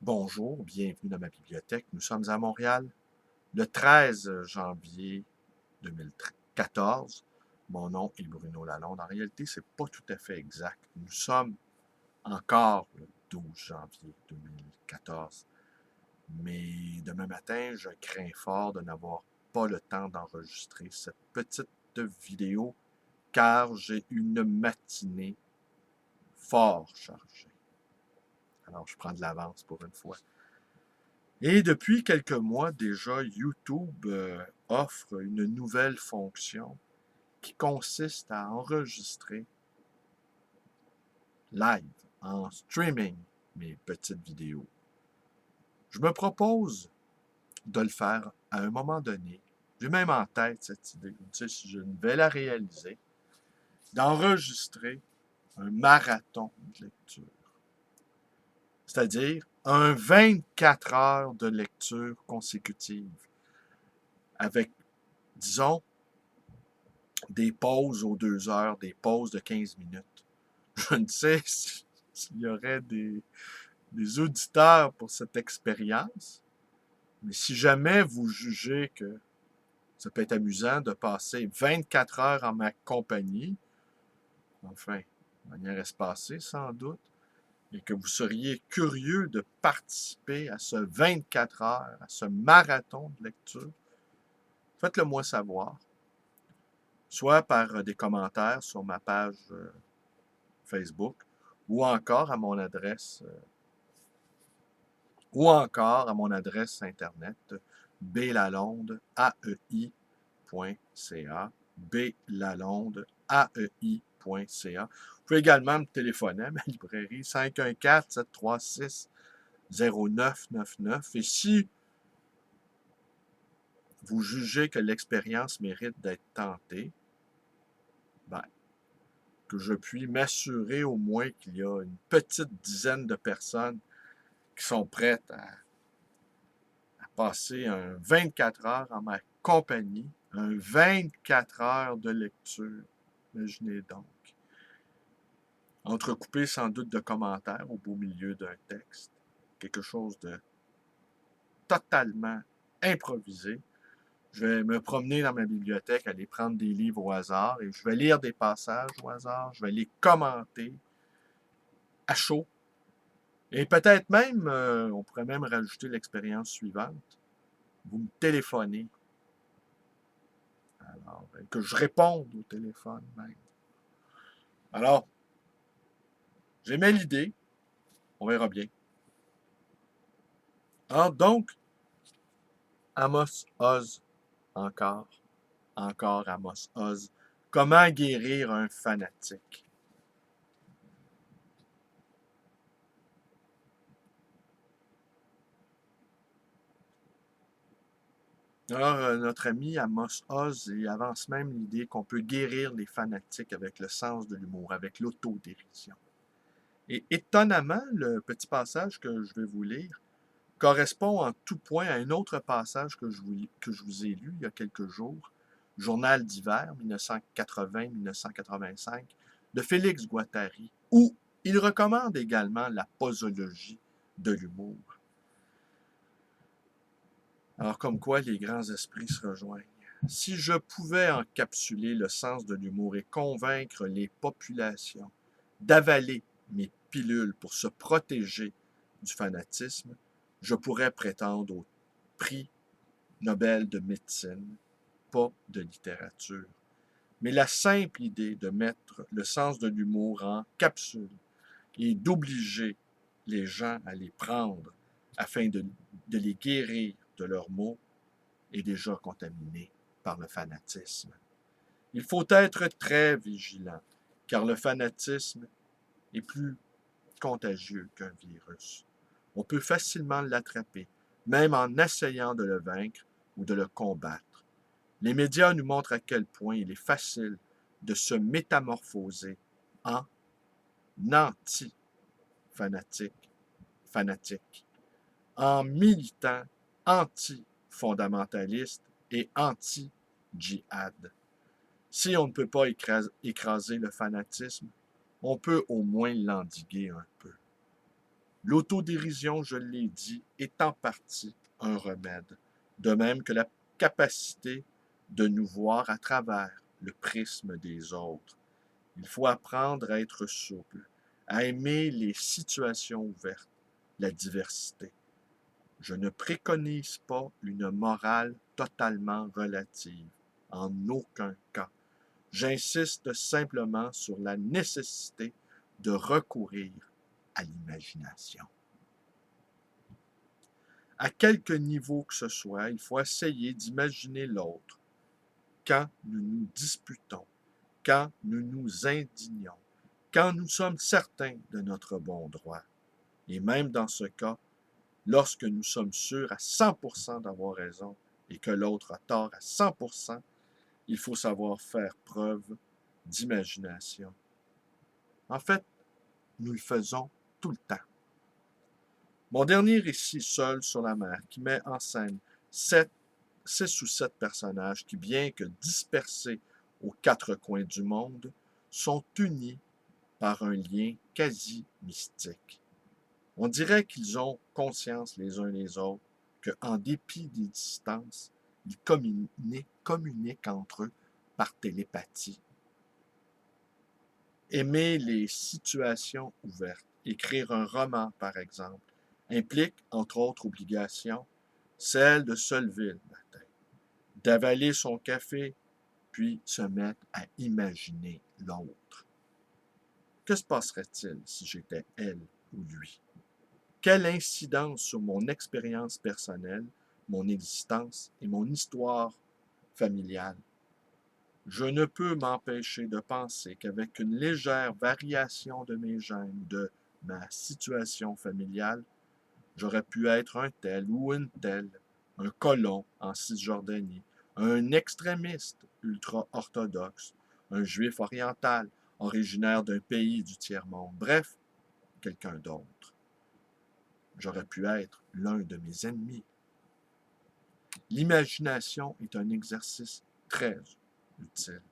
Bonjour, bienvenue dans ma bibliothèque. Nous sommes à Montréal le 13 janvier 2014. Mon nom est Bruno Lalonde. En réalité, c'est pas tout à fait exact. Nous sommes encore le 12 janvier 2014. Mais demain matin, je crains fort de n'avoir pas le temps d'enregistrer cette petite vidéo car j'ai une matinée fort chargée. Alors, je prends de l'avance pour une fois. Et depuis quelques mois déjà, YouTube offre une nouvelle fonction qui consiste à enregistrer live, en streaming, mes petites vidéos. Je me propose de le faire à un moment donné. J'ai même en tête cette idée, tu sais, si je vais la réaliser, d'enregistrer un marathon de lecture. C'est-à-dire un 24 heures de lecture consécutive avec, disons, des pauses aux 2 heures, des pauses de 15 minutes. Je ne sais s'il y aurait des auditeurs pour cette expérience, mais si jamais vous jugez que ça peut être amusant de passer 24 heures en ma compagnie, enfin, de manière espacée sans doute, et que vous seriez curieux de participer à ce 24 heures, à ce marathon de lecture, faites-le moi savoir, soit par des commentaires sur ma page Facebook, ou encore à mon adresse internet blalonde.ai.ca blalonde.ai.ca. Vous pouvez également me téléphoner à ma librairie 514-736-0999. Et si vous jugez que l'expérience mérite d'être tentée, ben, que je puis m'assurer au moins qu'il y a une petite dizaine de personnes qui sont prêtes à passer un 24 heures en ma compagnie, un 24 heures de lecture. Imaginez donc. Entrecoupé sans doute de commentaires au beau milieu d'un texte. Quelque chose de totalement improvisé. Je vais me promener dans ma bibliothèque, aller prendre des livres au hasard et je vais lire des passages au hasard. Je vais les commenter à chaud. Et peut-être même, on pourrait même rajouter l'expérience suivante. Vous me téléphonez. Alors, que je réponde au téléphone même. Alors, j'aimais l'idée. On verra bien. Alors, donc, Amos Oz, encore Amos Oz. Comment guérir un fanatique? Alors, notre ami Amos Oz, il avance même l'idée qu'on peut guérir les fanatiques avec le sens de l'humour, avec l'autodérision. Et étonnamment, le petit passage que je vais vous lire correspond en tout point à un autre passage que je vous ai lu il y a quelques jours, Journal d'hiver 1980-1985 de Félix Guattari, où il recommande également la posologie de l'humour. Alors, comme quoi les grands esprits se rejoignent. Si je pouvais encapsuler le sens de l'humour et convaincre les populations d'avaler mes pilules pour se protéger du fanatisme, je pourrais prétendre au prix Nobel de médecine, pas de littérature. Mais la simple idée de mettre le sens de l'humour en capsule et d'obliger les gens à les prendre afin de les guérir de leurs maux est déjà contaminée par le fanatisme. Il faut être très vigilant, car le fanatisme est plus contagieux qu'un virus. On peut facilement l'attraper, même en essayant de le vaincre ou de le combattre. Les médias nous montrent à quel point il est facile de se métamorphoser en anti-fanatique, en militant anti-fondamentaliste et anti-djihad. Si on ne peut pas écraser le fanatisme, on peut au moins l'endiguer un peu. L'autodérision, je l'ai dit, est en partie un remède, de même que la capacité de nous voir à travers le prisme des autres. Il faut apprendre à être souple, à aimer les situations ouvertes, la diversité. Je ne préconise pas une morale totalement relative, en aucun cas. J'insiste simplement sur la nécessité de recourir à l'imagination. À quelque niveau que ce soit, il faut essayer d'imaginer l'autre quand nous nous disputons, quand nous nous indignons, quand nous sommes certains de notre bon droit. Et même dans ce cas, lorsque nous sommes sûrs à 100% d'avoir raison et que l'autre a tort à 100%, il faut savoir faire preuve d'imagination. En fait, nous le faisons tout le temps. Mon dernier récit, Seul sur la mer, qui met en scène 6 ou 7 personnages qui, bien que dispersés aux 4 coins du monde, sont unis par un lien quasi mystique. On dirait qu'ils ont conscience les uns les autres qu'en dépit des distances, ils communiquent entre eux par télépathie. Aimer les situations ouvertes, écrire un roman par exemple, implique, entre autres obligations, celle de se lever le matin, d'avaler son café, puis se mettre à imaginer l'autre. Que se passerait-il si j'étais elle ou lui? Quelle incidence sur mon expérience personnelle, mon existence et mon histoire familiale? Je ne peux m'empêcher de penser qu'avec une légère variation de mes gènes, de ma situation familiale, j'aurais pu être un tel ou une telle, un colon en Cisjordanie, un extrémiste ultra-orthodoxe, un juif oriental originaire d'un pays du tiers-monde, bref, quelqu'un d'autre. J'aurais pu être l'un de mes ennemis. L'imagination est un exercice très utile.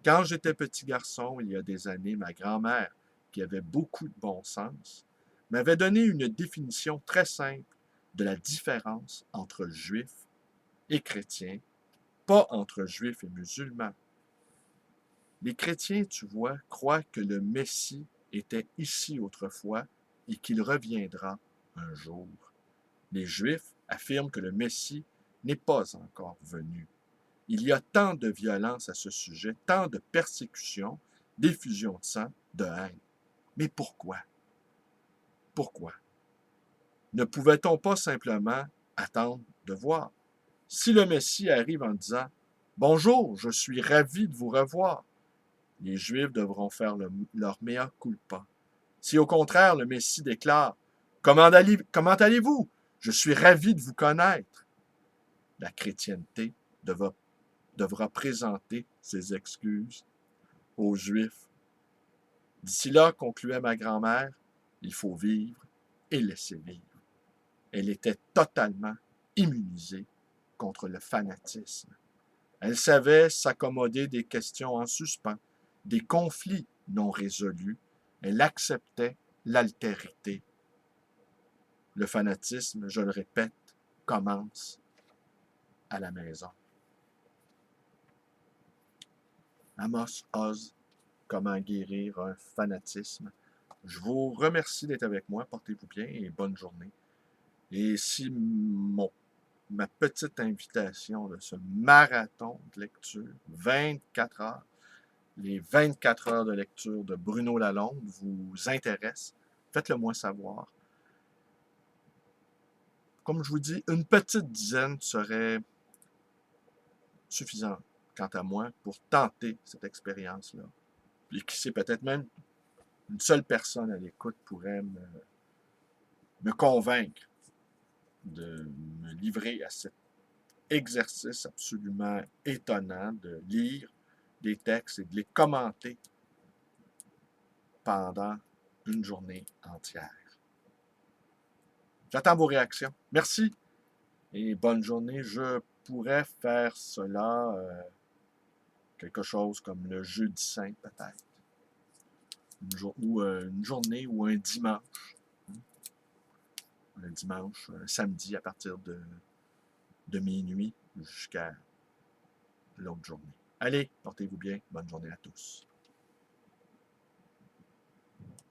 Quand j'étais petit garçon, il y a des années, ma grand-mère, qui avait beaucoup de bon sens, m'avait donné une définition très simple de la différence entre juifs et chrétiens, pas entre juifs et musulmans. Les chrétiens, tu vois, croient que le Messie était ici autrefois et qu'il reviendra un jour. Les Juifs affirment que le Messie n'est pas encore venu. Il y a tant de violence à ce sujet, tant de persécutions, d'effusions de sang, de haine. Mais pourquoi? Pourquoi? Ne pouvait-on pas simplement attendre de voir? Si le Messie arrive en disant « Bonjour, je suis ravi de vous revoir », les Juifs devront faire leur mea culpa. Si au contraire le Messie déclare « Comment allez-vous? Je suis ravi de vous connaître », la chrétienté devra présenter ses excuses aux Juifs. D'ici là, concluait ma grand-mère, il faut vivre et laisser vivre. Elle était totalement immunisée contre le fanatisme. Elle savait s'accommoder des questions en suspens, des conflits non résolus. Elle acceptait l'altérité. Le fanatisme, je le répète, commence à la maison. Amos Oz, Comment guérir un fanatisme. Je vous remercie d'être avec moi. Portez-vous bien et bonne journée. Et si ma petite invitation de ce marathon de lecture, 24 heures, les 24 heures de lecture de Bruno Lalonde vous intéressent, faites-le moi savoir. Comme je vous dis, une petite dizaine serait suffisante, quant à moi, pour tenter cette expérience-là. Et qui sait, peut-être même une seule personne à l'écoute pourrait me convaincre de me livrer à cet exercice absolument étonnant de lire des textes et de les commenter pendant une journée entière. J'attends vos réactions. Merci et bonne journée. Je pourrais faire cela quelque chose comme le jeudi saint peut-être. Ou une journée ou un dimanche. un dimanche, un samedi à partir de minuit jusqu'à l'autre journée. Allez, portez-vous bien. Bonne journée à tous.